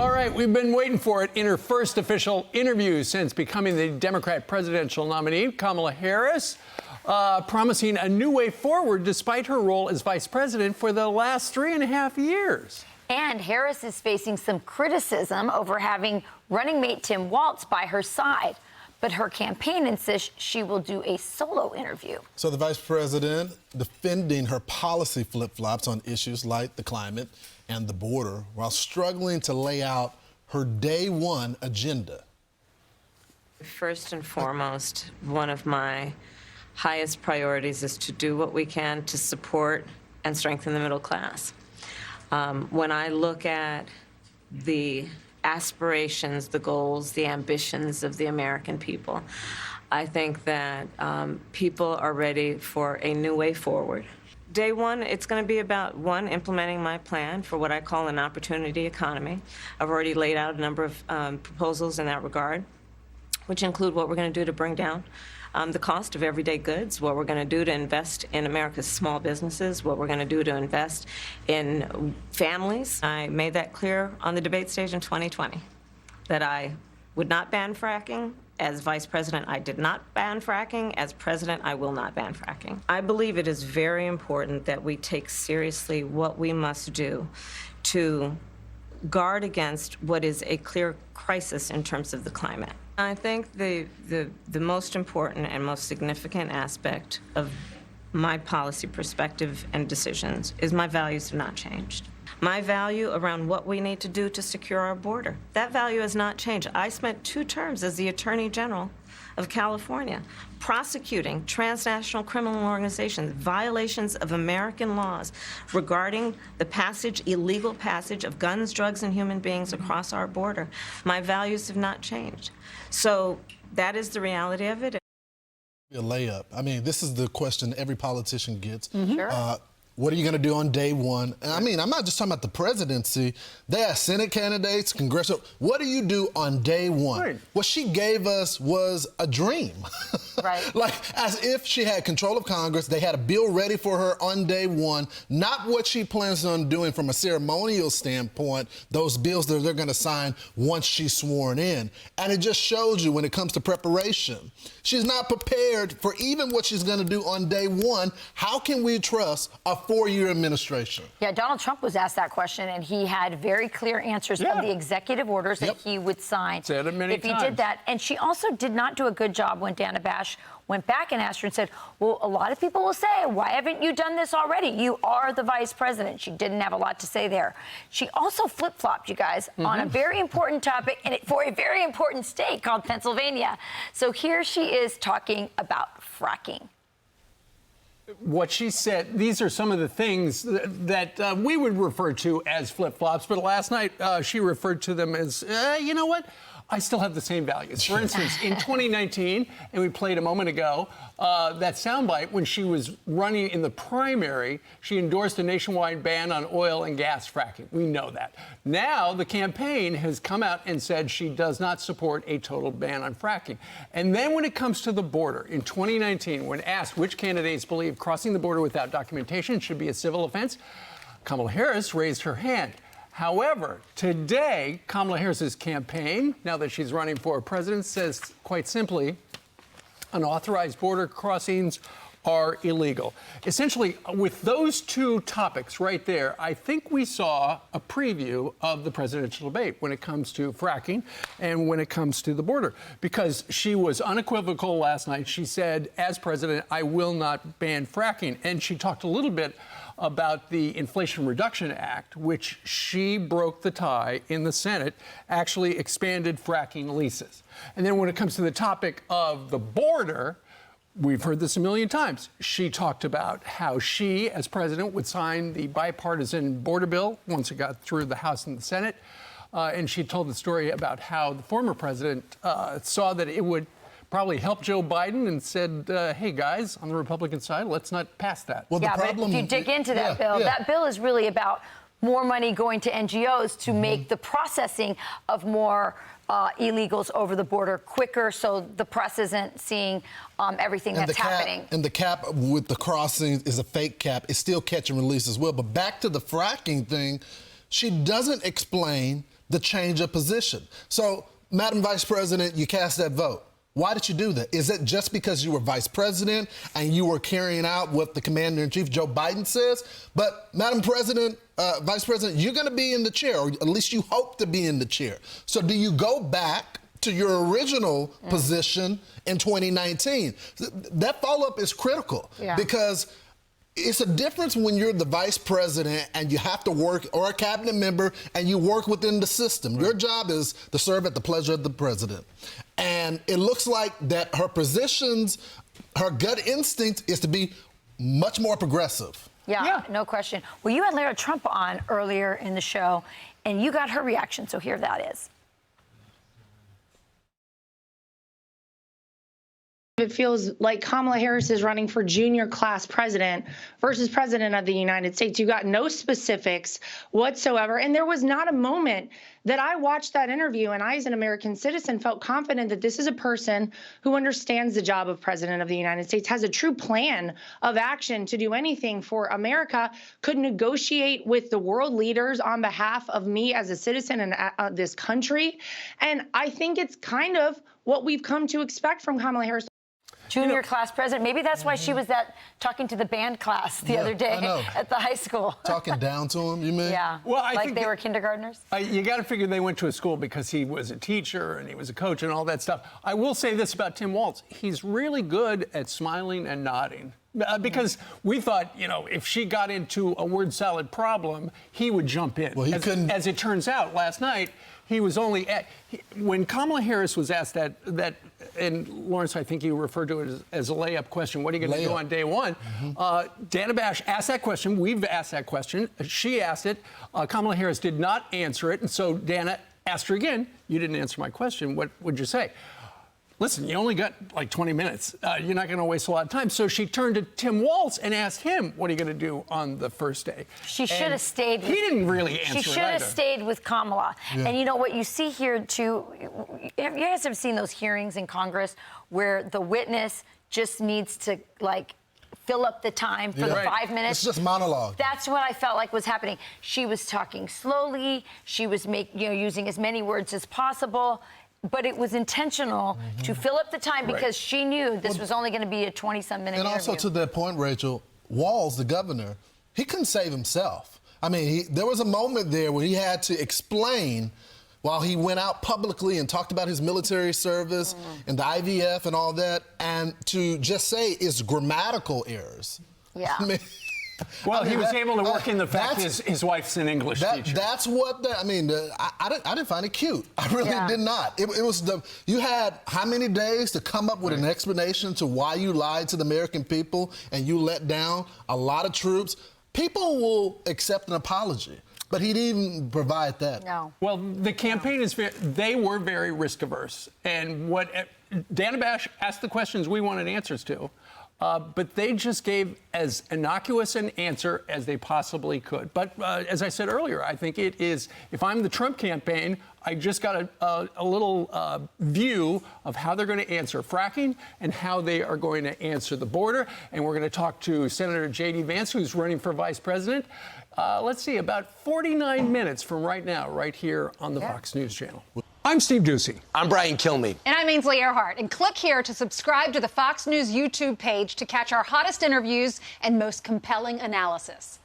All right, we've been waiting for it. In her first official interview since becoming the Democrat presidential nominee, Kamala Harris promising a new way forward despite her role as vice president for the last 3.5 years. And Harris is facing some criticism over having running mate Tim Walz by her side. But her campaign insists she will do a solo interview. So the vice president defending her policy flip-flops on issues like the climate and the border while struggling to lay out her day one agenda. First and foremost, one of my highest priorities is to do what we can to support and strengthen the middle class. When I look at the aspirations, the goals, the ambitions of the American people, I think that people are ready for a new way forward. Day one, it's going to be about, one, implementing my plan for what I call an opportunity economy. I've already laid out a number of proposals in that regard, which include what we're going to do to bring down the cost of everyday goods, what we're going to do to invest in America's small businesses, what we're going to do to invest in families. I made that clear on the debate stage in 2020, that I would not ban fracking. As vice president, I did not ban fracking. As president, I will not ban fracking. I believe it is very important that we take seriously what we must do to guard against what is a clear crisis in terms of the climate. I think the most important and most significant aspect of my policy perspective and decisions is my values have not changed. My value around what we need to do to secure our border, that value has not changed. I spent 2 terms as the Attorney General of California prosecuting transnational criminal organizations, violations of American laws regarding the illegal passage of guns, drugs, and human beings across our border. My values have not changed. So that is the reality of it. A layup. I mean, this is the question every politician gets. Sure. What are you going to do on day one? And I mean, I'm not just talking about the presidency. They are Senate candidates, congressional. What do you do on day one? Right. What she gave us was a dream. Right. Like, as if she had control of Congress. They had a bill ready for her on day one. Not what she plans on doing from a ceremonial standpoint, those bills that they're going to sign once she's sworn in. And it just shows you when it comes to preparation. She's not prepared for even what she's going to do on day one. How can we trust a 4-year administration? Yeah, Donald Trump was asked that question, and he had very clear answers of the executive orders that he would sign Said it many if he times. did that. And she also did not do a good job when Dana Bash went back and asked her and said, well, a lot of people will say, why haven't you done this already? You are the vice president. She didn't have a lot to say there. She also flip-flopped, you guys, on a very important topic and for a very important state called Pennsylvania. So here she is talking about fracking. What she said, these are some of the things that we would refer to as flip-flops, but last night she referred to them as, you know what? I still have the same values. For instance, in 2019, and we played a moment ago, that soundbite when she was running in the primary, she endorsed a nationwide ban on oil and gas fracking. We know that. Now the campaign has come out and said she does not support a total ban on fracking. And then when it comes to the border, in 2019, when asked which candidates believe crossing the border without documentation should be a civil offense, Kamala Harris raised her hand. However, today, Kamala Harris's campaign, now that she's running for president, says quite simply, unauthorized border crossings are illegal. Essentially, with those 2 topics right there, I think we saw a preview of the presidential debate when it comes to fracking and when it comes to the border, because she was unequivocal last night. She said, as president, I will not ban fracking. And she talked a little bit about the Inflation Reduction Act, which she broke the tie in the Senate, actually expanded fracking leases. And then when it comes to the topic of the border, we've heard this a million times. She talked about how she, as president, would sign the bipartisan border bill once it got through the House and the Senate. And she told the story about how the former president saw that it would probably helped Joe Biden and said, hey, guys, on the Republican side, let's not pass that. Well, Yeah, the problem, but if you dig into that bill, that bill is really about more money going to NGOs to make the processing of more illegals over the border quicker, so the press isn't seeing everything that's happening. And the cap with the crossings is a fake cap. It's still catch and release as well. But back to the fracking thing, she doesn't explain the change of position. So, Madam Vice President, you cast that vote. Why did you do that? Is it just because you were vice president and you were carrying out what the commander-in-chief, Joe Biden, says? But, Madam President, Vice President, you're going to be in the chair, or at least you hope to be in the chair. So do you go back to your original position in 2019? That follow-up is critical because it's a difference when you're the vice president and you have to work, or a cabinet member, and you work within the system. Your job is to serve at the pleasure of the president. And it looks like that her positions, her gut instinct is to be much more progressive. Yeah, no question. Well, you had Lara Trump on earlier in the show, and you got her reaction, so here that is. It feels like Kamala Harris is running for junior class president versus president of the United States. You got no specifics whatsoever. And there was not a moment that I watched that interview and I, as an American citizen, felt confident that this is a person who understands the job of president of the United States, has a true plan of action to do anything for America, could negotiate with the world leaders on behalf of me as a citizen and this country. And I think it's kind of what we've come to expect from Kamala Harris. Junior class president. Maybe that's why she was talking to the band class the other day at the high school. Talking down to him, you mean? Yeah. Well, I like think they were kindergartners. You got to figure they went to a school because he was a teacher and he was a coach and all that stuff. I will say this about Tim Walz. He's really good at smiling and nodding. Because we thought, if she got into a word salad problem, he would jump in. Well, he couldn't. As it turns out, last night, he was only when Kamala Harris was asked that, and Lawrence, I think you referred to it as a layup question. What are you going to do on day one? Dana Bash asked that question. We've asked that question. She asked it. Kamala Harris did not answer it. And so Dana asked her again. You didn't answer my question. What would you say? Listen, you only got like 20 minutes. You're not going to waste a lot of time. So she turned to Tim Walz and asked him, what are you going to do on the first day? She should have stayed. He didn't really answer it. She should have stayed with Kamala. Yeah. And you know what you see here, too, you guys have seen those hearings in Congress where the witness just needs to, fill up the time for the 5 minutes. It's just monologue. That's what I felt like was happening. She was talking slowly. She was using as many words as possible. But it was intentional to fill up the time because she knew this was only going to be a 20-some minute interview. And also to that point, Rachel, Walz, the governor, he couldn't save himself. I mean, there was a moment there where he had to explain while he went out publicly and talked about his military service and the IVF and all that, and to just say it's grammatical errors. Yeah. I mean, well, he was able to work in the fact his wife's an English teacher. That's what I didn't find it cute. I really did not. It was you had how many days to come up with an explanation to why you lied to the American people and you let down a lot of troops. People will accept an apology. But he didn't even provide that. No. Well, the campaign they were very risk averse. And Dana Bash asked the questions we wanted answers to. But they just gave as innocuous an answer as they possibly could. But as I said earlier, I think it is, if I'm the Trump campaign, I just got a little view of how they're going to answer fracking and how they are going to answer the border. And we're going to talk to Senator J.D. Vance, who's running for vice president. Let's see, about 49 minutes from right now, right here on the Fox News Channel. I'm Steve Doocy. I'm Brian Kilmeade. And I'm Ainsley Earhart. And click here to subscribe to the Fox News YouTube page to catch our hottest interviews and most compelling analysis.